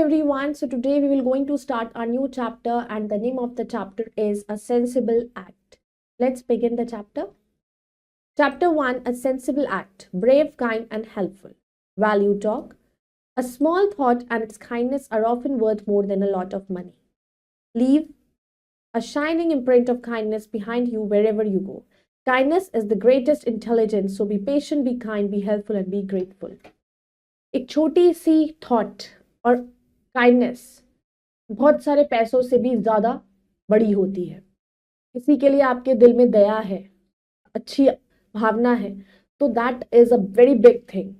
everyone. So today we will going to start our new chapter and the name of the chapter is A Sensible Act. Let's begin the chapter. Chapter 1, A Sensible Act. Brave, kind and helpful. Value talk. A small thought and its kindness are often worth more than a lot of money. Leave a shining imprint of kindness behind you wherever you go. Kindness is the greatest intelligence, so be patient, be kind, be helpful and be grateful. एक छोटी सी thought और kindness बहुत सारे पैसों से भी ज़्यादा बड़ी होती है. किसी के लिए आपके दिल में दया है, अच्छी भावना है, तो that is a very big thing.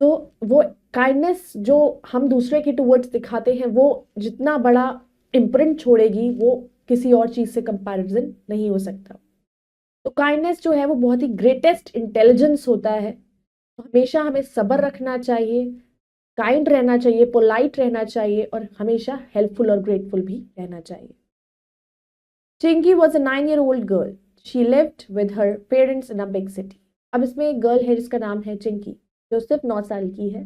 तो वो काइंडनेस जो हम दूसरे के टुवर्ड्स दिखाते हैं वो जितना बड़ा इम्प्रिंट छोड़ेगी वो किसी और चीज़ से कंपैरिजन नहीं हो सकता. तो काइंडनेस जो है वो बहुत ही ग्रेटेस्ट इंटेलिजेंस होता है. तो हमेशा हमें सब्र रखना चाहिए, काइंड रहना चाहिए, पोलाइट रहना चाहिए और हमेशा हेल्पफुल और ग्रेटफुल भी रहना चाहिए. Chinki was a 9-year-old girl. She lived with her parents in a big city. अब इसमें एक गर्ल है जिसका नाम है चिंकी, जो सिर्फ 9 साल की है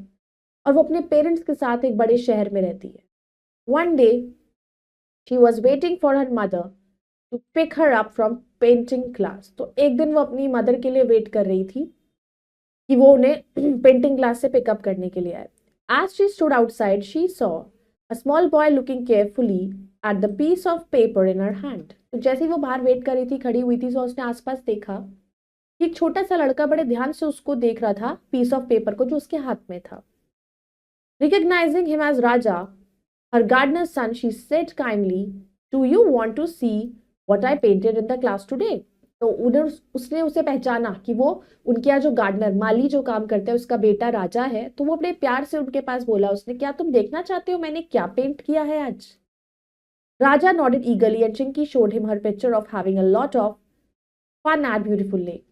और वो अपने पेरेंट्स के साथ एक बड़े शहर में रहती है. One day she was waiting for her mother to pick her up from painting class. तो एक दिन वो अपनी मदर के लिए वेट कर रही थी कि वो उन्हें पेंटिंग क्लास से पिकअप करने के लिए आए. As she stood outside, she saw a small boy looking carefully at the piece of paper in her hand. तो जैसे ही वो बाहर वेट कर रही थी, खड़ी हुई थी, तो उसने आसपास देखा कि एक छोटा सा लड़का बड़े ध्यान से उसको देख रहा था, पीस ऑफ पेपर को जो उसके हाथ में था. Recognizing him as Raja, her gardener's son, she said kindly, "Do you want to see what I painted in the class today?" तो उसने उसे पहचाना कि वो उनके यहाँ जो गार्डनर माली जो काम करते हैं उसका बेटा राजा है. तो वो अपने प्यार से उनके पास बोला, उसने, क्या तुम देखना चाहते हो मैंने क्या पेंट किया है आज? राजा nodded eagerly and Chinky showed him her picture of having a lot of fun at beautiful lake.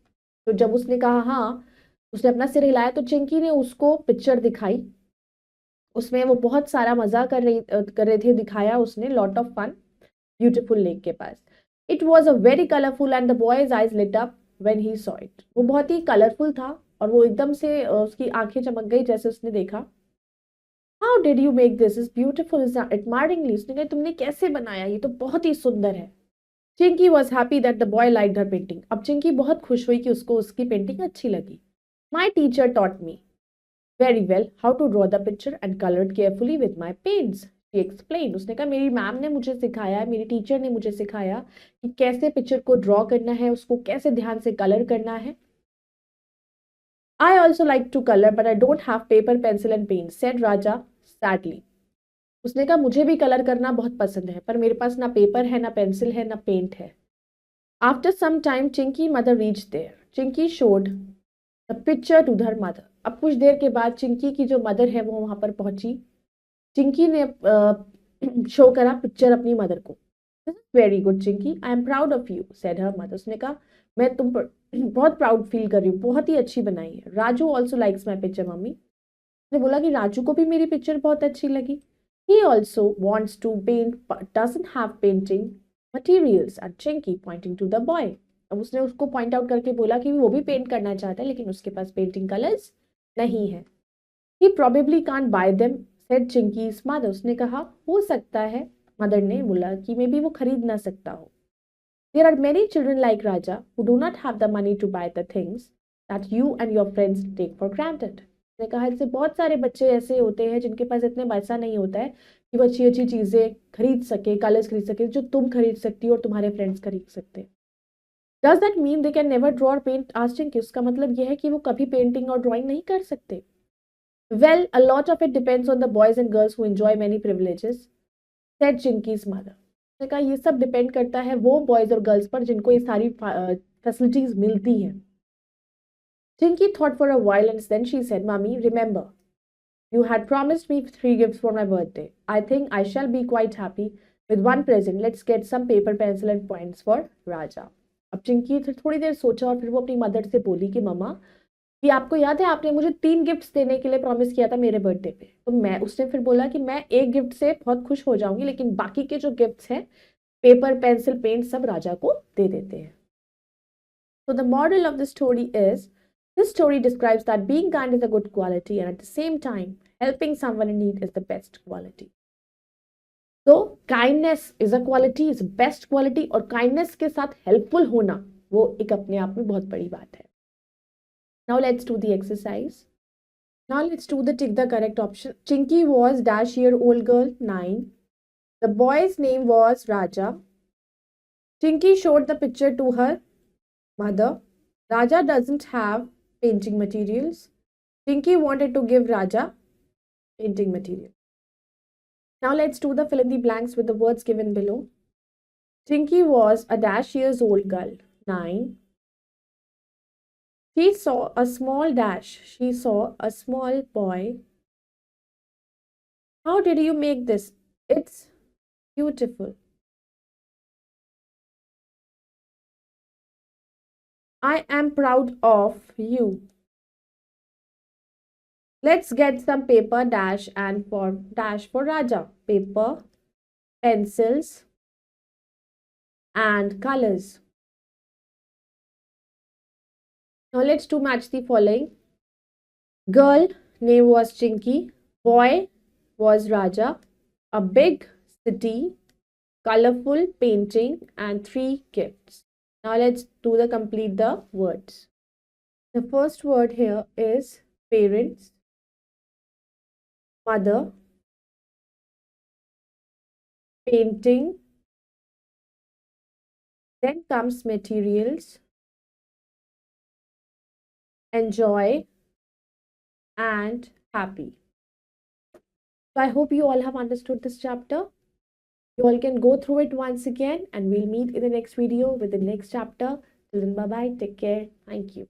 तो जब उसने कहा हाँ, उसने अपना सिर हिलाया तो चिंकी ने उसको पिक्चर दिखाई. उसमें वो बहुत सारा मजा कर रहे थे, दिखाया उसने lot of fun beautiful lake के पास. It was a very colorful and the boy's eyes lit up when he saw it. वो बहुत ही कलरफुल था और वो एकदम से उसकी आंखें चमक गई जैसे उसने देखा. How did you make this? It's beautiful, is admiringly. उसने कहा तुमने कैसे बनाया, ये तो बहुत ही सुंदर है. Chinky was happy that the boy liked her painting. अब चिंकी बहुत खुश हुई कि उसको उसकी पेंटिंग अच्छी लगी. My teacher taught me very well how to draw the picture and colored carefully with my paints. Explain. उसने कहा मेरी मैम ने मुझे सिखाया, मेरी टीचर ने मुझे सिखाया कि कैसे पिक्चर को ड्रॉ करना है, उसको कैसे ध्यान से कलर करना है. I also like to colour but I don't have paper pencil and paint, said Raja sadly. उसने कहा मुझे भी कलर करना बहुत पसंद है पर मेरे पास ना पेपर है, ना पेंसिल है, ना पेंट है. After some time Chinki mother reach there. Chinki showed the picture to her mother. अब कुछ देर के बाद चिंकी की जो मदर है वो वहां पर पहुंची. चिंकी ने शो करा पिक्चर अपनी मदर को. Very good Chinki, I am proud of you, said her mother. उसने कहा मैं तुम पर बहुत प्राउड फील कर रही हूँ, बहुत ही अच्छी बनाई है. Raju also likes my picture mummy. उसने बोला कि राजू को भी मेरी पिक्चर बहुत अच्छी लगी. He also wants to paint but doesn't have painting materials. And Chinki pointing to the boy. अब उसने उसको पॉइंट आउट करके बोला कि वो भी पेंट करना चाहता है लेकिन उसके पास पेंटिंग कलर्स नहीं है. He probably can't buy them, said Chinky's mother. उसने कहा हो सकता है, मदर ने बोला कि मे बी वो खरीद ना सकता हो. There are many children like Raja who do not have the money to buy the things that you and your friends take for granted. उसने कहा इससे बहुत सारे बच्चे ऐसे होते हैं जिनके पास इतने पैसा नहीं होता है कि वो अच्छी अच्छी चीजें खरीद सके, कलर्स खरीद सके जो तुम खरीद सकती हो और तुम्हारे फ्रेंड्स खरीद सकते. Does that mean they can never draw और पेंट? आस्क्ड चिंकी. उसका मतलब यह है कि वो कभी पेंटिंग और ड्राइंग नहीं कर सकते. Well, a lot of it depends on the boys and girls who enjoy many privileges, said Chinky's mother. उसने कहा ये सब डिपेंड करता है वो बॉयज और गर्ल्स पर जिनको ये सारी फैसिलिटीज मिलती हैं. Chinky thought for a while and then she said, "Mommy, remember, you had promised me 3 gifts for my birthday. I think I shall be quite happy with one present. Let's get some paper, pencil and points for Raja." अब चिंकी थोड़ी देर सोचा और फिर वो अपनी mother से बोली कि मम्मा, कि आपको याद है आपने मुझे 3 गिफ्ट्स देने के लिए प्रॉमिस किया था मेरे बर्थडे पे. तो उसने फिर बोला कि मैं एक गिफ्ट से बहुत खुश हो जाऊंगी लेकिन बाकी के जो गिफ्ट्स हैं पेपर पेंसिल पेंट सब राजा को दे देते हैं. So the moral of the story is, this story describes that being kind is a good quality and at the same time helping someone in need is the best quality. तो kindness is a quality, is best quality, और kindness के साथ helpful होना वो एक अपने आप में बहुत बड़ी बात है. Now let's do the exercise. Now let's do the tick the correct option. Chinky was dash year old girl 9. The boy's name was Raja. Chinky showed the picture to her mother. Raja doesn't have painting materials. Chinky wanted to give Raja painting material. Now let's do the fill in the blanks with the words given below. Chinky was a dash years old girl 9. She saw a small dash. She saw a small boy. How did you make this? It's beautiful. I am proud of you. Let's get some paper dash and for dash for Raja. Paper, pencils and colors. Now let's do match the following. Girl name was Chinky. Boy was Raja. A big city, colorful painting and 3 gifts. Now let's do the complete the words. The first word here is parents, mother, painting, then comes materials, enjoy, and happy. So I hope you all have understood this chapter. You all can go through it once again, and we'll meet in the next video with the next chapter. Till then, bye bye. Take care. Thank you.